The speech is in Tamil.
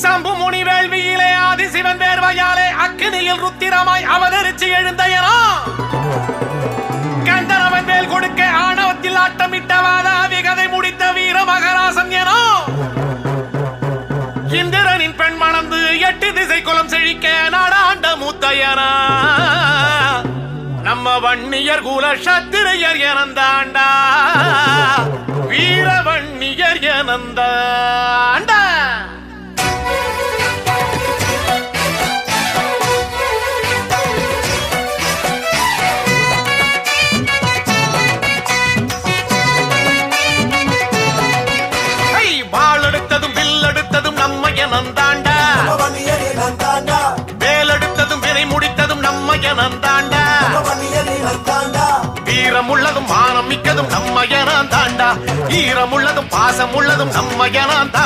சம்பு முனி வேள்வியிலே ஆதிசிவன் வேர்வையாலே அக்கினியில் ருத்திரமாய் அவதரிச்சு எழுந்தையனோ கந்தரவன் வேல் கொடுக்க ஆணவத்தில் ஆட்டமிட்டவாத விகதை முடித்த வீர மகராசன் எனோ இந்திரனின் பெண் மணந்து 8 திசை குலம் செழிக்க நாடாண்ட மூத்தையனா நம்ம வன்னியர் குல சத்திரியர் எனந்தாண்டா வீர வன்னியர் எனந்தாண்டா. நம்ம எனந்தாண்டா வேலெடுத்ததும் வினை முடித்ததும் நம்ம எனந்தாண்டா வீரமுள்ளதும் மானம் மிக்கதும் நம்ம எனந்தாண்டா ஈரமுள்ளதும் பாசமுள்ளதும் நம்ம எனந்தாண்டா.